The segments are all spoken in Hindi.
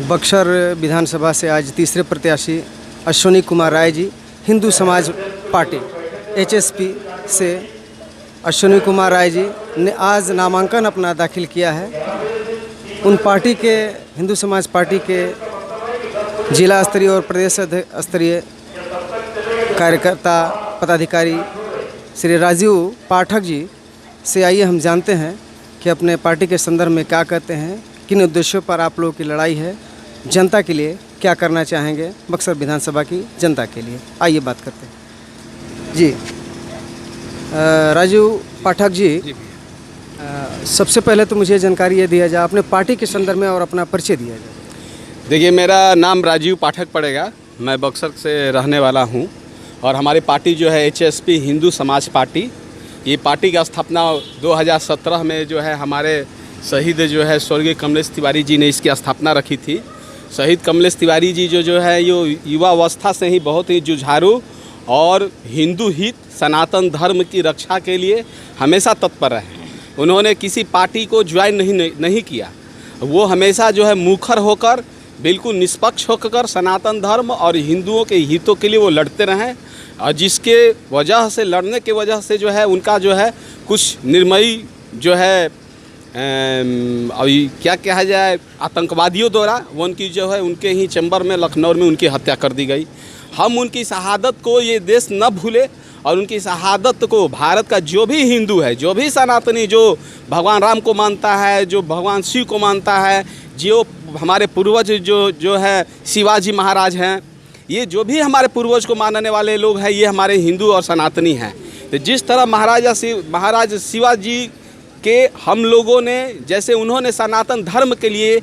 बक्सर विधानसभा से आज तीसरे प्रत्याशी अश्विनी कुमार राय जी हिंदू समाज पार्टी एचएसपी से अश्विनी कुमार राय जी ने आज नामांकन अपना दाखिल किया है। उन पार्टी के हिंदू समाज पार्टी के जिला स्तरीय और प्रदेश स्तरीय कार्यकर्ता पदाधिकारी श्री राजीव पाठक जी से आइए हम जानते हैं कि अपने पार्टी के संदर्भ में क्या कहते हैं, किन उद्देश्यों पर आप लोगों की लड़ाई है, जनता के लिए क्या करना चाहेंगे, बक्सर विधानसभा की जनता के लिए। आइए बात करते हैं जी। राजीव पाठक जी, सबसे पहले तो मुझे जानकारी ये दिया जाए अपने पार्टी के संदर्भ में और अपना परिचय दिया जाए। देखिए, मेरा नाम राजीव पाठक पड़ेगा। मैं बक्सर से रहने वाला हूं और हमारी पार्टी जो है एचएसपी हिंदू समाज पार्टी, ये पार्टी की स्थापना 2017 में जो है हमारे शहीद जो है स्वर्गीय कमलेश तिवारी जी ने इसकी स्थापना रखी थी। शहीद कमलेश तिवारी जी जो है ये युवा अवस्था से ही बहुत ही जुझारू और हिंदू हित सनातन धर्म की रक्षा के लिए हमेशा तत्पर रहे। उन्होंने किसी पार्टी को ज्वाइन नहीं किया। वो हमेशा जो है मुखर होकर, बिल्कुल निष्पक्ष होकर सनातन धर्म और हिंदुओं के हितों के लिए वो लड़ते रहें, और जिसके वजह से लड़ने के वजह से जो है उनका जो है कुछ निर्मयी जो है अभी क्या कहा जाए आतंकवादियों द्वारा वो उनकी जो है उनके ही चैम्बर में लखनऊ में उनकी हत्या कर दी गई। हम उनकी शहादत को ये देश न भूले और उनकी शहादत को भारत का जो भी हिंदू है, जो भी सनातनी, जो भगवान राम को मानता है, जो भगवान शिव को मानता है, जो हमारे पूर्वज जो है शिवाजी महाराज हैं, ये जो भी हमारे पूर्वज को मानने वाले लोग हैं, ये हमारे हिंदू और सनातनी हैं। तो जिस तरह महाराज शिवाजी के हम लोगों ने, जैसे उन्होंने सनातन धर्म के लिए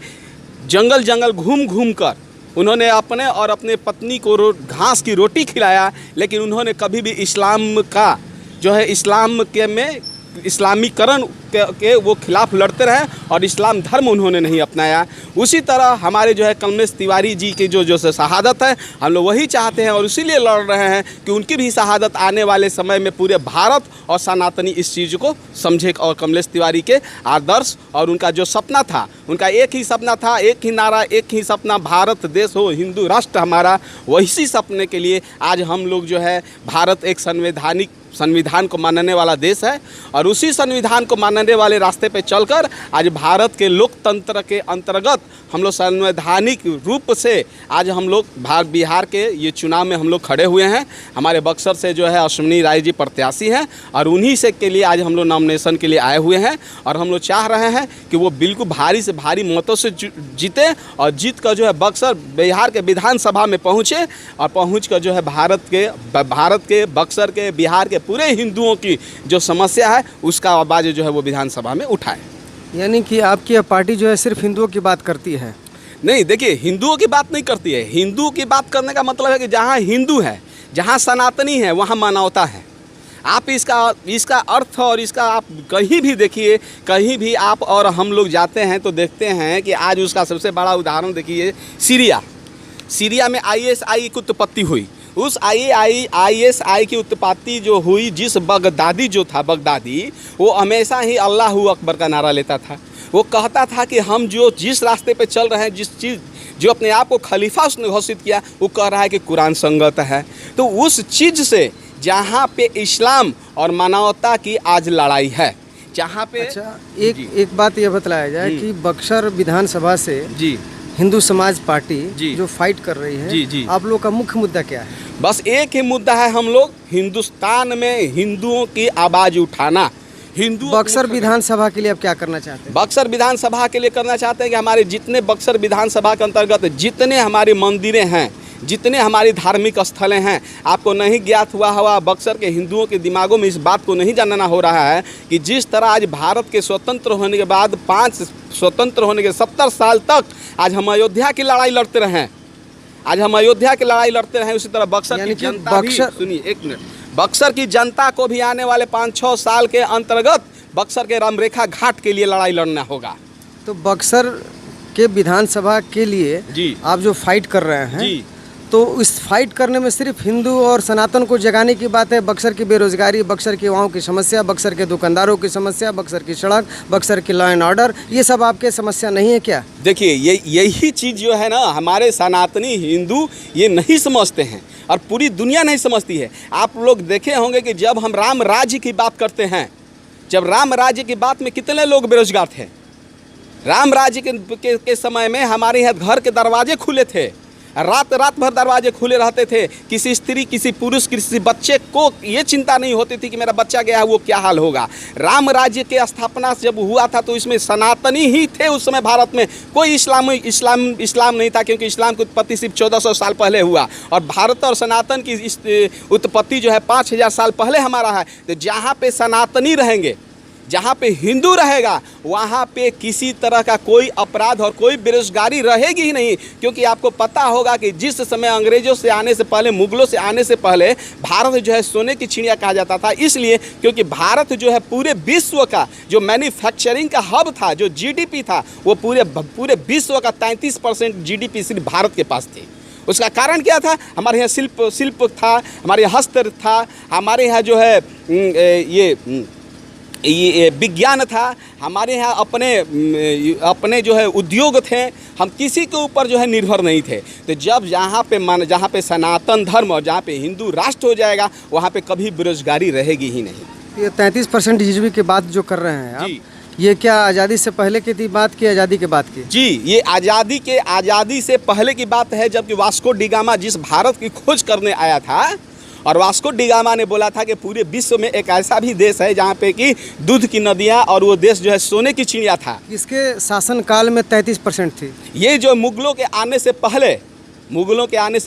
जंगल जंगल घूम कर उन्होंने अपने और अपने पत्नी को घास की रोटी खिलाया, लेकिन उन्होंने कभी भी इस्लाम का जो है इस्लाम के में इस्लामीकरण के वो खिलाफ लड़ते रहे और इस्लाम धर्म उन्होंने नहीं अपनाया। उसी तरह हमारे जो है कमलेश तिवारी जी की जो शहादत है, हम लोग वही चाहते हैं और इसीलिए लड़ रहे हैं कि उनकी भी शहादत आने वाले समय में पूरे भारत और सनातनी इस चीज़ को समझे और कमलेश तिवारी के आदर्श और उनका जो सपना था, उनका एक ही सपना था, एक ही नारा, एक ही सपना, भारत देश हो, हिंदू राष्ट्र हमारा। वही सपने के लिए आज हम लोग जो है, भारत एक संविधान को मानने वाला देश है और उसी संविधान को मानने वाले रास्ते पे चलकर आज भारत के लोकतंत्र के अंतर्गत हम लोग संवैधानिक रूप से आज हम लोग बिहार के ये चुनाव में हम लोग खड़े हुए हैं। हमारे बक्सर से जो है अश्विनी राय जी प्रत्याशी हैं और उन्हीं से के लिए आज हम लोग नॉमिनेशन के लिए आए हुए हैं और हम लोग चाह रहे हैं कि वो बिल्कुल भारी से भारी मतों से जीते और जीत कर जो है बक्सर बिहार के विधानसभा में पहुँचे और पहुँच कर जो है भारत के बक्सर के बिहार के पूरे हिंदुओं की जो समस्या है उसका आवाज़ जो है वो विधानसभा में उठाए। यानी कि आपकी पार्टी जो है सिर्फ हिंदुओं की बात करती है? नहीं, देखिए, हिंदुओं की बात नहीं करती है। हिंदुओं की बात करने का मतलब है कि जहाँ हिंदू है, जहाँ सनातनी है, वहाँ मानवता है। आप इसका अर्थ और इसका आप कहीं भी देखिए, कहीं भी आप और हम लोग जाते हैं तो देखते हैं कि आज उसका सबसे बड़ा उदाहरण देखिए, सीरिया में ISI की उत्पत्ति हुई। उस ISI की उत्पत्ति जो हुई, जिस बगदादी वो हमेशा ही अल्लाहू अकबर का नारा लेता था। वो कहता था कि हम जिस रास्ते पे चल रहे हैं, जिस चीज़ जो अपने आप को खलीफा उसने घोषित किया, वो कह रहा है कि कुरान संगत है। तो उस चीज़ से जहाँ पे इस्लाम और मानवता की आज लड़ाई है, जहाँ पे अच्छा, एक बात ये बतलाया जाए कि बक्सर विधानसभा से जी हिंदू समाज पार्टी जो फाइट कर रही है, जी आप लोग का मुख्य मुद्दा क्या है? बस एक ही मुद्दा है, हम लोग हिंदुस्तान में हिंदुओं की आवाज़ उठाना। बक्सर विधानसभा के लिए अब क्या करना चाहते हैं? बक्सर विधानसभा के लिए करना चाहते हैं कि हमारे जितने बक्सर विधानसभा के अंतर्गत जितने हमारी मंदिरें हैं, जितने हमारी धार्मिक स्थलें हैं, आपको नहीं ज्ञात हुआ बक्सर के हिंदुओं के दिमागों में इस बात को नहीं जानना हो रहा है कि जिस तरह आज भारत के स्वतंत्र होने के बाद 70 साल तक आज हम अयोध्या की लड़ाई लड़ते रहे उसी तरह बक्सर की जनता भी, सुनिए एक मिनट, बक्सर की जनता को भी आने वाले 5-6 साल के अंतर्गत बक्सर के रामरेखा घाट के लिए लड़ाई लड़ना होगा। तो बक्सर के विधानसभा के लिए जी आप जो फाइट कर रहे हैं जी, तो इस फाइट करने में सिर्फ हिंदू और सनातन को जगाने की बात है। बक्सर की बेरोजगारी, बक्सर की युवाओं की समस्या, बक्सर के दुकानदारों की समस्या, बक्सर की सड़क, बक्सर की लॉ एंड ऑर्डर, ये सब आपके समस्या नहीं है क्या? देखिए यही चीज़ जो है ना, हमारे सनातनी हिंदू ये नहीं समझते हैं और पूरी दुनिया नहीं समझती है। आप लोग देखे होंगे कि जब हम राम राज्य की बात करते हैं, जब राम राज्य की बात में कितने लोग बेरोजगार थे। राम राज्य के समय में हमारे यहाँ घर के दरवाजे खुले थे, रात भर दरवाजे खुले रहते थे। किसी स्त्री, किसी पुरुष, किसी बच्चे को ये चिंता नहीं होती थी कि मेरा बच्चा गया है वो क्या हाल होगा। राम राज्य के स्थापना जब हुआ था तो इसमें सनातनी ही थे उस समय भारत में। कोई इस्लाम नहीं था, क्योंकि इस्लाम की उत्पत्ति सिर्फ 1400 साल पहले हुआ और भारत और सनातन की उत्पत्ति जो है 5000 साल पहले हमारा है। तो जहाँ पे सनातनी रहेंगे, जहाँ पे हिंदू रहेगा, वहाँ पे किसी तरह का कोई अपराध और कोई बेरोजगारी रहेगी ही नहीं। क्योंकि आपको पता होगा कि जिस समय अंग्रेज़ों से आने से पहले, मुगलों से आने से पहले भारत जो है सोने की चिड़िया कहा जाता था। इसलिए क्योंकि भारत जो है पूरे विश्व का जो मैन्युफैक्चरिंग का हब था, जो जीडीपी था, वो पूरे विश्व का 33% जीडीपी सिर्फ भारत के पास थी। उसका कारण क्या था? हमारे यहाँ शिल्प था, हमारे यहाँ हस्त था, हमारे यहाँ जो है ये विज्ञान था, हमारे यहाँ अपने जो है उद्योग थे। हम किसी के ऊपर जो है निर्भर नहीं थे। तो जब जहाँ पे सनातन धर्म और जहाँ पे हिंदू राष्ट्र हो जाएगा, वहाँ पे कभी बेरोजगारी रहेगी ही नहीं। ये 33% जीडीपी की बात जो कर रहे हैं आप, ये क्या आज़ादी से पहले की थी बात की, आज़ादी के बाद की? जी, ये आज़ादी से पहले की बात है, जबकि वास्को डी गामा जिस भारत की खोज करने आया था, और वास्को डी गामा ने बोला था कि पूरे विश्व में एक ऐसा भी देश है जहाँ पे कि दूध की नदियाँ और वो देश जो है सोने की चिड़िया था। इसके शासनकाल में 33% थी। ये जो मुगलों के आने से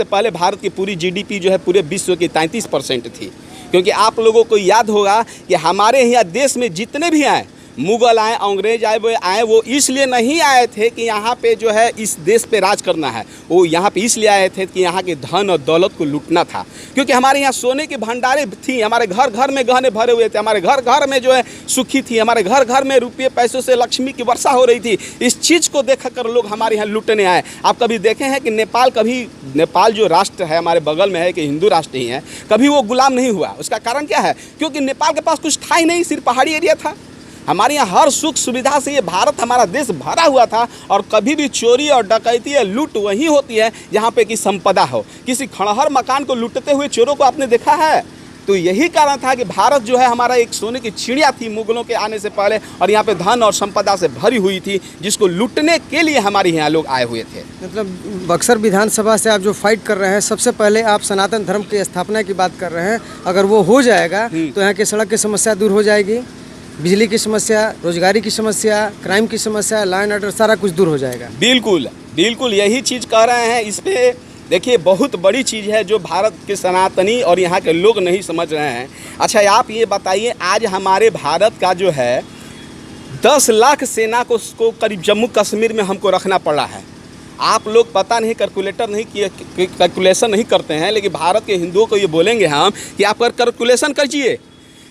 पहले भारत की पूरी जीडीपी जो है पूरे विश्व की 33% थी। क्योंकि आप लोगों को याद होगा कि हमारे यहाँ देश में जितने भी आए, मुगल आए, अंग्रेज आए, वो इसलिए नहीं आए थे कि यहाँ पे जो है इस देश पे राज करना है। वो यहाँ पे इसलिए आए थे कि यहाँ के धन और दौलत को लूटना था। क्योंकि हमारे यहाँ सोने की भंडारें थी, हमारे घर घर में गहने भरे हुए थे, हमारे घर घर में जो है सुखी थी, हमारे घर घर में रुपये पैसों से लक्ष्मी की वर्षा हो रही थी। इस चीज़ को देख कर लोग हमारे यहाँ लूटने आए। आप कभी देखे हैं कि नेपाल जो राष्ट्र है हमारे बगल में है, कि हिंदू राष्ट्र ही है, कभी वो गुलाम नहीं हुआ? उसका कारण क्या है? क्योंकि नेपाल के पास कुछ था ही नहीं, सिर्फ पहाड़ी एरिया था। हमारे यहाँ हर सुख सुविधा से ये भारत, हमारा देश भरा हुआ था। और कभी भी चोरी और डकैती या लूट वही होती है जहाँ पे कि संपदा हो। किसी खंडहर मकान को लूटते हुए चोरों को आपने देखा है? तो यही कारण था कि भारत जो है हमारा एक सोने की चिड़िया थी मुगलों के आने से पहले, और यहाँ पे धन और संपदा से भरी हुई थी, जिसको लूटने के लिए हमारे यहाँ लोग आए हुए थे। मतलब बक्सर विधानसभा से आप जो फाइट कर रहे हैं, सबसे पहले आप सनातन धर्म की स्थापना की बात कर रहे हैं। अगर वो हो जाएगा तो यहाँ की सड़क की समस्या दूर हो जाएगी, बिजली की समस्या, रोजगारी की समस्या, क्राइम की समस्या, लॉ एंड ऑर्डर, सारा कुछ दूर हो जाएगा। बिल्कुल यही चीज़ कह रहे हैं। इस पे देखिए बहुत बड़ी चीज़ है जो भारत के सनातनी और यहाँ के लोग नहीं समझ रहे हैं। अच्छा, आप ये बताइए, आज हमारे भारत का जो है 10 लाख सेना को करीब जम्मू कश्मीर में हमको रखना पड़ा है। आप लोग पता नहीं कैलकुलेशन नहीं करते हैं, लेकिन भारत के हिंदुओं को ये बोलेंगे हम कि आप कैलकुलेशन कीजिए।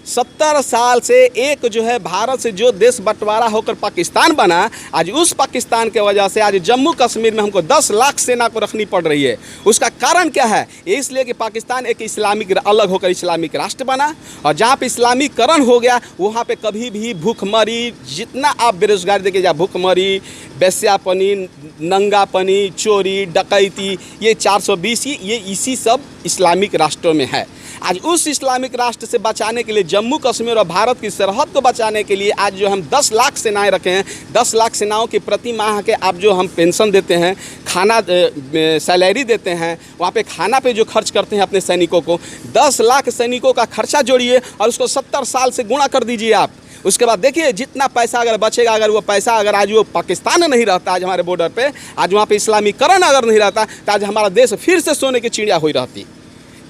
70 साल से एक जो है भारत से जो देश बंटवारा होकर पाकिस्तान बना, आज उस पाकिस्तान के वजह से आज जम्मू कश्मीर में हमको 10 लाख सेना को रखनी पड़ रही है। उसका कारण क्या है? इसलिए कि पाकिस्तान एक अलग होकर इस्लामिक राष्ट्र बना, और जहाँ पे इस्लामीकरण हो गया वहाँ पे कभी भी भूखमरी, जितना आप बेरोजगारी देखिए, जहाँ भूखमरी, बेस्यापनी, नंगापनी, चोरी, डकैती, ये 420 ये इसी सब इस्लामिक राष्ट्रों में है। आज उस इस्लामिक राष्ट्र से बचाने के लिए, जम्मू कश्मीर और भारत की सरहद को बचाने के लिए आज जो हम 10 लाख सेनाएं रखे हैं, 10 लाख सेनाओं की प्रति माह के आप जो हम पेंशन देते हैं, खाना सैलरी देते हैं, वहाँ पे खाना पे जो खर्च करते हैं अपने सैनिकों को, 10 लाख सैनिकों का खर्चा जोड़िए और उसको 70 साल से गुणा कर दीजिए आप। उसके बाद देखिए जितना पैसा अगर बचेगा, अगर वो पैसा अगर आज वो पाकिस्तान नहीं रहता, आज हमारे बॉर्डर पे आज वहाँ पे इस्लामीकरण अगर नहीं रहता, तो आज हमारा देश फिर से सोने की चिड़िया हुई रहती।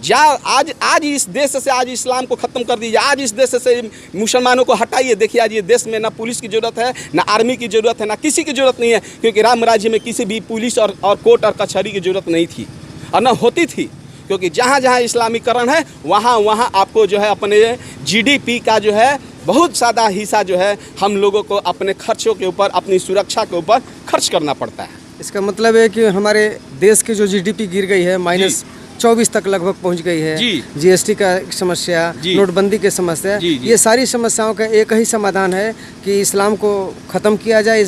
आज इस देश से आज इस्लाम को ख़त्म कर दीजिए, आज इस देश से मुसलमानों को हटाइए। देखिए आज ये देश में ना पुलिस की ज़रूरत है, ना आर्मी की ज़रूरत है, ना किसी की ज़रूरत नहीं है, क्योंकि राम राज्य में किसी भी पुलिस और कोर्ट और कचहरी की ज़रूरत नहीं थी और ना होती थी। क्योंकि जहाँ जहाँ इस्लामीकरण है वहाँ आपको जो है अपने जीडीपी का जो है बहुत ज़्यादा हिस्सा जो है हम लोगों को अपने खर्चों के ऊपर, अपनी सुरक्षा के ऊपर खर्च करना पड़ता है। इसका मतलब है कि हमारे देश की जो जीडीपी गिर गई है -24 तक लगभग पहुंच गई है। जी। जीएसटी का समस्या, जी। नोटबंदी की समस्या, जी, जी। ये सारी समस्याओं का एक ही समाधान है कि इस्लाम को ख़त्म किया जाए,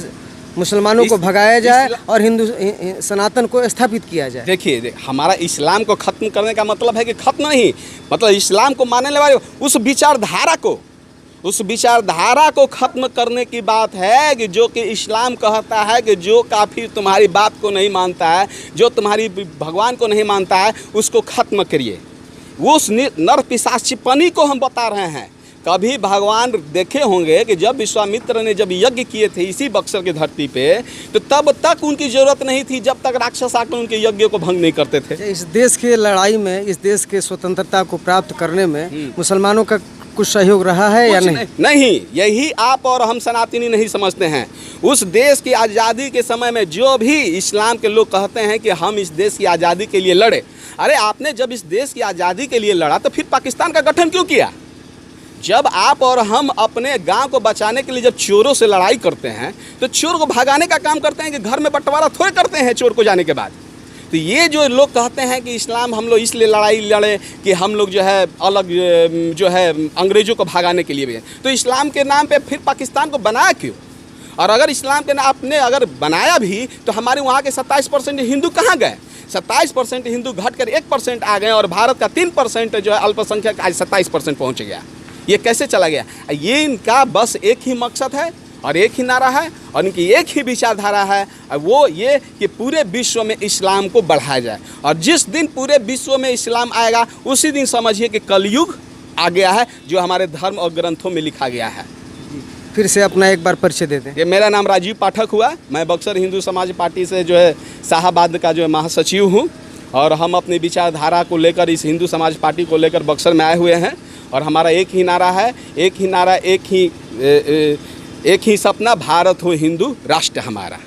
मुसलमानों को भगाया जाए और हिंदू सनातन को स्थापित किया जाए। देखिए, हमारा इस्लाम को ख़त्म करने का मतलब है कि ख़त्म नहीं, मतलब इस्लाम को मानने वाले उस विचारधारा को ख़त्म करने की बात है कि जो कि इस्लाम कहता है कि जो काफिर तुम्हारी बात को नहीं मानता है, जो तुम्हारी भगवान को नहीं मानता है, उसको ख़त्म करिए। उस नर पिशाचिपनी को हम बता रहे हैं। कभी भगवान देखे होंगे कि जब विश्वामित्र ने जब यज्ञ किए थे इसी बक्सर की धरती पे, तो तब तक उनकी ज़रूरत नहीं थी जब तक राक्षस आकर उनके यज्ञ को भंग नहीं करते थे। इस देश की लड़ाई में, इस देश के स्वतंत्रता को प्राप्त करने में मुसलमानों का कुछ सहयोग रहा है या नहीं? नहीं, यही आप और हम सनातनी नहीं समझते हैं। उस देश की आज़ादी के समय में जो भी इस्लाम के लोग कहते हैं कि हम इस देश की आज़ादी के लिए लड़े, अरे आपने जब इस देश की आज़ादी के लिए लड़ा तो फिर पाकिस्तान का गठन क्यों किया? जब आप और हम अपने गांव को बचाने के लिए जब चोरों से लड़ाई करते हैं तो चोर को भगाने का काम करते हैं कि घर में बंटवारा थोड़े करते हैं चोर को जाने के बाद। तो ये जो लोग कहते हैं कि इस्लाम हम लोग इसलिए लड़ाई लड़े कि हम लोग जो है अलग जो है अंग्रेज़ों को भगाने के लिए भी, तो इस्लाम के नाम पे फिर पाकिस्तान को बनाया क्यों? और अगर इस्लाम के नाम आपने अगर बनाया भी तो हमारे वहाँ के 27% हिंदू कहाँ गए? 27% हिंदू घटकर 1% आ गए और भारत का 3% जो है अल्पसंख्यक आज 27% पहुँच गया। ये कैसे चला गया? ये इनका बस एक ही मकसद है और एक ही नारा है और इनकी एक ही विचारधारा है, और वो ये कि पूरे विश्व में इस्लाम को बढ़ाया जाए। और जिस दिन पूरे विश्व में इस्लाम आएगा उसी दिन समझिए कि कलयुग आ गया है, जो हमारे धर्म और ग्रंथों में लिखा गया है। फिर से अपना एक बार परिचय दे दें। ये मेरा नाम राजीव पाठक हुआ, मैं बक्सर हिंदू समाज पार्टी से जो है शाहाबाद का जो है महासचिव हूँ, और हम अपनी विचारधारा को लेकर इस हिंदू समाज पार्टी को लेकर बक्सर में आए हुए हैं। और हमारा एक ही नारा है, एक ही सपना, भारत हो हिंदू राष्ट्र हमारा।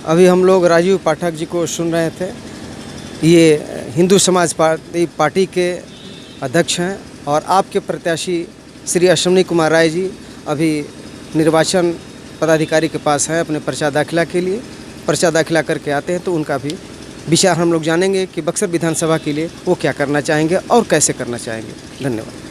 अभी हम लोग राजीव पाठक जी को सुन रहे थे। ये हिंदू समाज पार्टी के अध्यक्ष हैं और आपके प्रत्याशी श्री अश्विनी कुमार राय जी अभी निर्वाचन पदाधिकारी के पास हैं अपने पर्चा दाखिला के लिए। पर्चा दाखिला करके आते हैं तो उनका भी विचार हम लोग जानेंगे कि बक्सर विधानसभा के लिए वो क्या करना चाहेंगे और कैसे करना चाहेंगे। धन्यवाद।